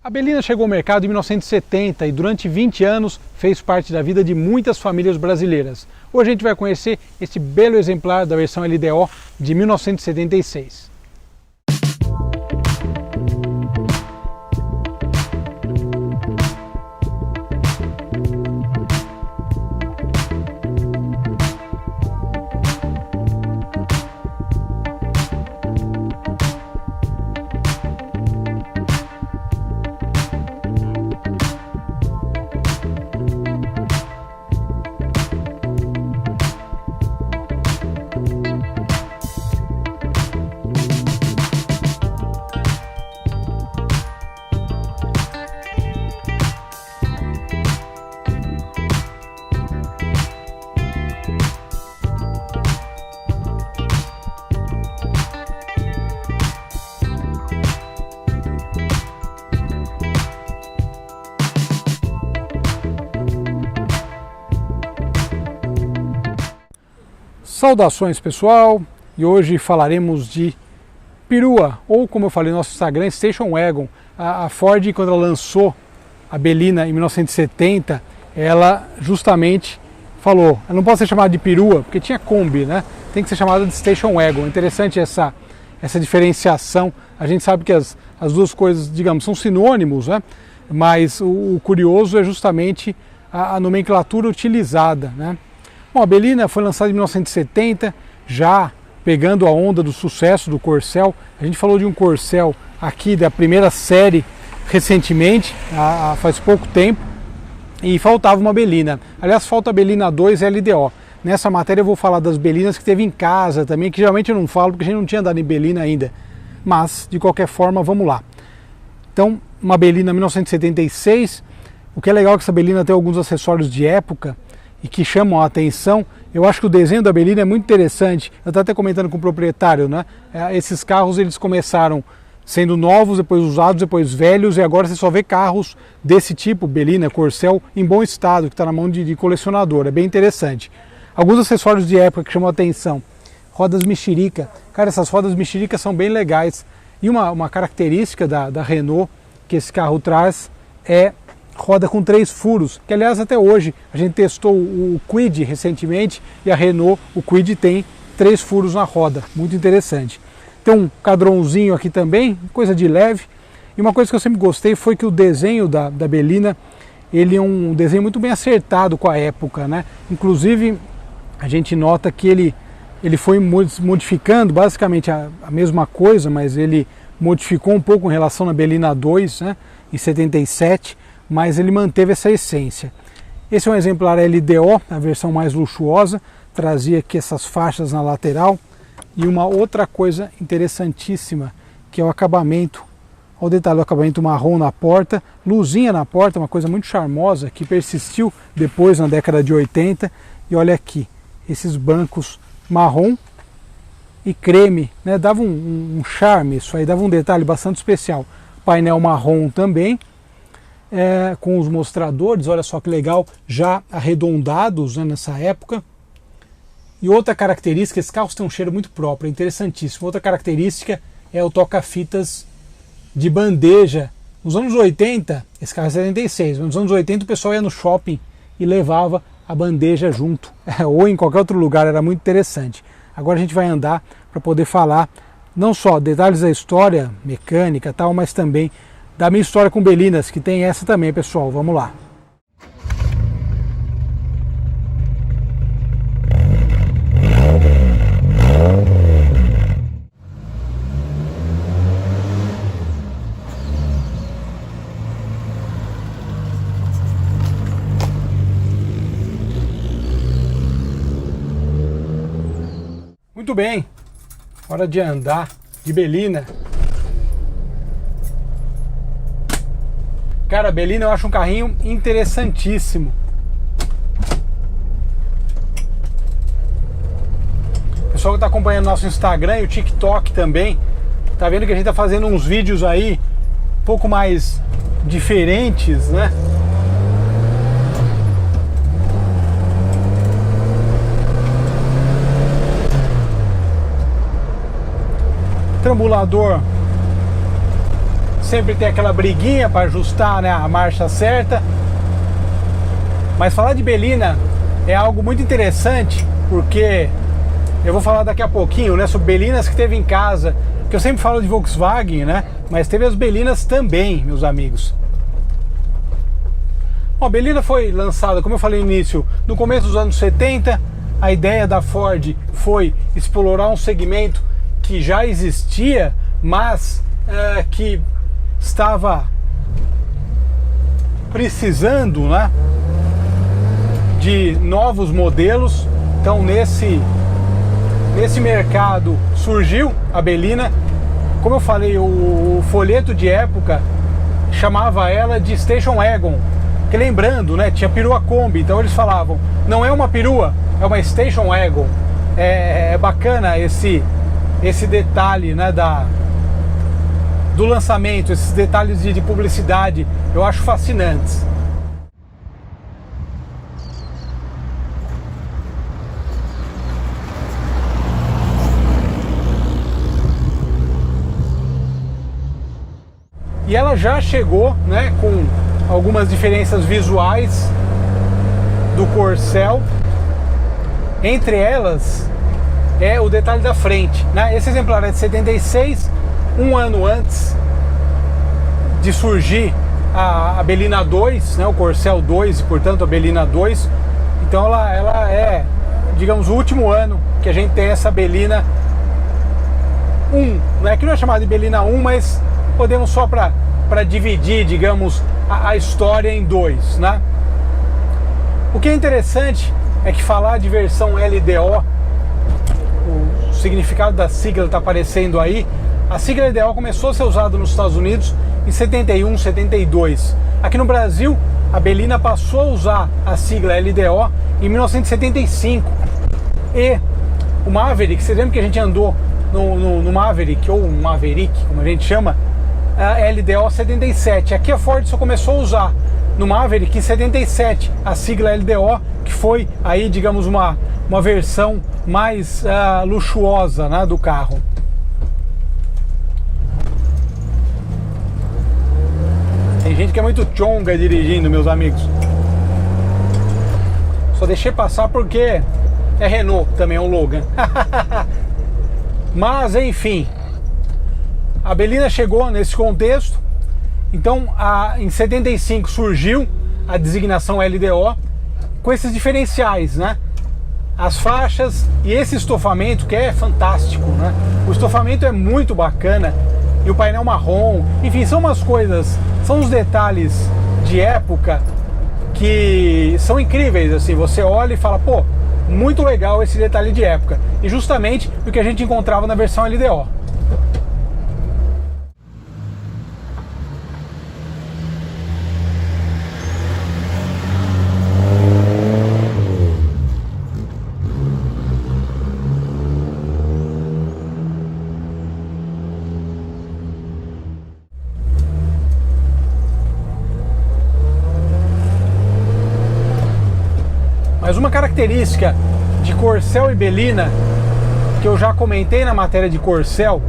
A Belina chegou ao mercado em 1970 e durante 20 anos fez parte da vida de muitas famílias brasileiras. Hoje a gente vai conhecer este belo exemplar da versão LDO de 1976. Saudações pessoal, e hoje falaremos de perua, ou como eu falei no nosso Instagram, Station Wagon. A Ford, quando ela lançou a Belina em 1970, ela justamente falou, ela não pode ser chamada de perua, porque tinha Kombi, né? Tem que ser chamada de Station Wagon. Interessante essa diferenciação. A gente sabe que as duas coisas, digamos, são sinônimos, né? Mas o curioso é justamente a nomenclatura utilizada, né? Bom, a Belina foi lançada em 1970, já pegando a onda do sucesso do Corcel. A gente falou de um Corcel aqui da primeira série recentemente, faz pouco tempo, e faltava uma Belina. Aliás, falta a Belina 2 LDO. Nessa matéria eu vou falar das Belinas que teve em casa também, que geralmente eu não falo porque a gente não tinha andado em Belina ainda. Mas, de qualquer forma, vamos lá. Então, uma Belina 1976. O que é legal é que essa Belina tem alguns acessórios de época e que chamam a atenção. Eu acho que o desenho da Belina é muito interessante. Eu estava até comentando com o proprietário, né? Esses carros eles começaram sendo novos, depois usados, depois velhos, e agora você só vê carros desse tipo, Belina, Corcel, em bom estado, que está na mão de colecionador. É bem interessante. Alguns acessórios de época que chamam a atenção. Rodas mexerica. Cara, essas rodas mexerica são bem legais. E uma característica da Renault que esse carro traz é roda com 3 furos, que aliás até hoje a gente testou o Kwid recentemente e a Renault, o Kwid tem 3 furos na roda, muito interessante. Tem um cadrãozinho aqui também, coisa de leve, e uma coisa que eu sempre gostei foi que o desenho da Belina, ele é um desenho muito bem acertado com a época, né? Inclusive a gente nota que ele foi modificando basicamente a mesma coisa, mas ele modificou um pouco em relação à Belina 2, né, em 77, mas ele manteve essa essência. Esse é um exemplar LDO, a versão mais luxuosa, trazia aqui essas faixas na lateral, e uma outra coisa interessantíssima, que é o acabamento. Olha o detalhe, o acabamento marrom na porta, luzinha na porta, uma coisa muito charmosa, que persistiu depois na década de 80, e olha aqui, esses bancos marrom e creme, né? Dava um charme isso aí, dava um detalhe bastante especial. Painel marrom também, com os mostradores, olha só que legal, já arredondados, né, nessa época. E outra característica, esse carro tem um cheiro muito próprio, é interessantíssimo. Outra característica é o toca-fitas de bandeja. Nos anos 80, esse carro é 76, mas nos anos 80 o pessoal ia no shopping e levava a bandeja junto, ou em qualquer outro lugar, era muito interessante. Agora a gente vai andar para poder falar não só detalhes da história mecânica e tal, mas também da minha história com Belinas, que tem essa também, pessoal. Vamos lá. Muito bem, hora de andar de Belina. Cara, a Belina eu acho um carrinho interessantíssimo. O pessoal que está acompanhando nosso Instagram e o TikTok também, tá vendo que a gente está fazendo uns vídeos aí um pouco mais diferentes, né? Trambulador sempre tem aquela briguinha para ajustar, né, a marcha certa. Mas falar de Belina é algo muito interessante, porque eu vou falar daqui a pouquinho, né, sobre Belinas que teve em casa, que eu sempre falo de Volkswagen, né, mas teve as Belinas também, meus amigos. Bom, a Belina foi lançada, como eu falei no início, no começo dos anos 70. A ideia da Ford foi explorar um segmento que já existia, mas que estava precisando, né, de novos modelos. Então nesse mercado surgiu a Belina. Como eu falei, o folheto de época chamava ela de Station Wagon, que, lembrando, né, tinha perua Kombi, então eles falavam, não é uma perua, é uma Station Wagon. É bacana esse detalhe, né, do lançamento, esses detalhes de publicidade, eu acho fascinantes. E ela já chegou, né, com algumas diferenças visuais do Corcel. Entre elas é o detalhe da frente, né? Esse exemplar é de 76, um ano antes de surgir a Belina 2, né, o Corcel 2 e portanto a Belina 2. Então ela é, digamos, o último ano que a gente tem essa Belina 1, né, que não é chamada de Belina 1, mas podemos só para dividir, digamos, a história em dois, né? O que é interessante é que falar de versão LDO, o significado da sigla está aparecendo aí. A sigla LDO começou a ser usada nos Estados Unidos em 71, 72. Aqui no Brasil, a Belina passou a usar a sigla LDO em 1975. E o Maverick, você lembra que a gente andou no Maverick, ou Maverick, como a gente chama, a LDO 77. Aqui a Ford só começou a usar no Maverick em 77 a sigla LDO, que foi aí, digamos, uma versão mais luxuosa, né, do carro. Tem gente que é muito chonga dirigindo, meus amigos. Só deixei passar porque é Renault, também é um Logan. Mas enfim, a Belina chegou nesse contexto. Então em 75 surgiu a designação LDO com esses diferenciais, né? As faixas e esse estofamento que é fantástico, né? O estofamento é muito bacana e o painel marrom, enfim, são umas coisas, são uns detalhes de época que são incríveis, assim, você olha e fala, pô, muito legal esse detalhe de época, e justamente o que a gente encontrava na versão LDO. Mas uma característica de Corcel e Belina, que eu já comentei na matéria de Corcel,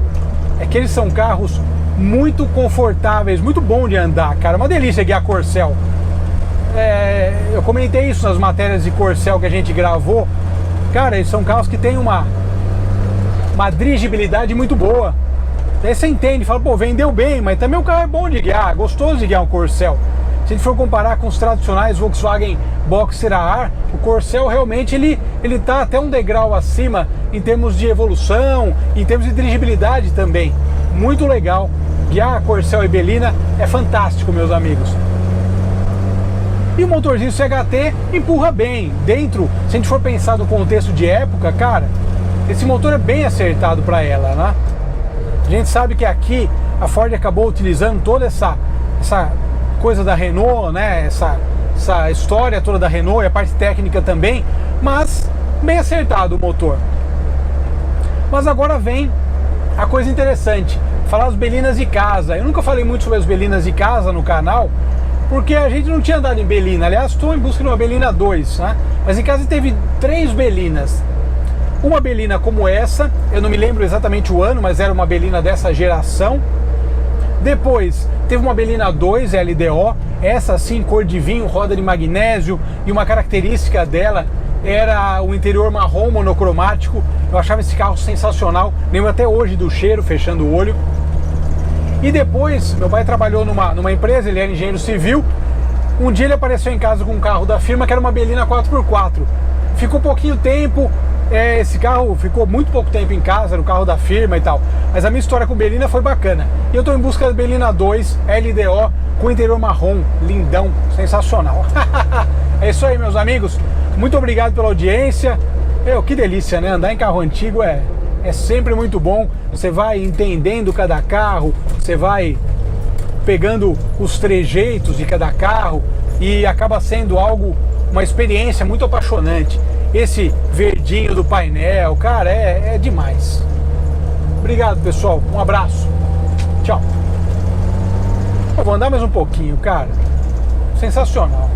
é que eles são carros muito confortáveis, muito bom de andar, cara. Uma delícia guiar Corcel. Eu comentei isso nas matérias de Corcel que a gente gravou. Cara, eles são carros que têm uma dirigibilidade muito boa. Daí você entende, fala, pô, vendeu bem, mas também o carro é bom de guiar, gostoso de guiar um Corcel. Se a gente for comparar com os tradicionais Volkswagen Boxer AR, o Corcel realmente ele tá até um degrau acima em termos de evolução, em termos de dirigibilidade também. Muito legal. Guiar Corcel e Belina é fantástico, meus amigos. E o motorzinho CHT empurra bem. Dentro, se a gente for pensar no contexto de época, cara, esse motor é bem acertado para ela, né? A gente sabe que aqui a Ford acabou utilizando toda essa coisa da Renault, né? Essa história toda da Renault e a parte técnica também, mas bem acertado o motor. Mas agora vem a coisa interessante, falar as Belinas de casa. Eu nunca falei muito sobre as Belinas de casa no canal, porque a gente não tinha andado em Belina. Aliás, estou em busca de uma Belina 2, né? Mas em casa teve 3 Belinas. Uma Belina como essa, eu não me lembro exatamente o ano, mas era uma Belina dessa geração. Depois teve uma Belina 2 LDO, essa sim cor de vinho, roda de magnésio, e uma característica dela era o interior marrom monocromático. Eu achava esse carro sensacional, lembro até hoje do cheiro, fechando o olho. E depois, meu pai trabalhou numa empresa, ele era engenheiro civil. Um dia ele apareceu em casa com um carro da firma que era uma Belina 4x4. Ficou pouquinho tempo, esse carro ficou muito pouco tempo em casa, era o carro da firma e tal. Mas a minha história com Belina foi bacana. E eu estou em busca da Belina 2 LDO com interior marrom, lindão, sensacional. É isso aí, meus amigos. Muito obrigado pela audiência. Que delícia, né? Andar em carro antigo é sempre muito bom. Você vai entendendo cada carro, você vai pegando os trejeitos de cada carro e acaba sendo uma experiência muito apaixonante. Esse verdinho do painel, cara, é demais. Obrigado, pessoal. Um abraço. Tchau. Eu vou andar mais um pouquinho, cara. Sensacional.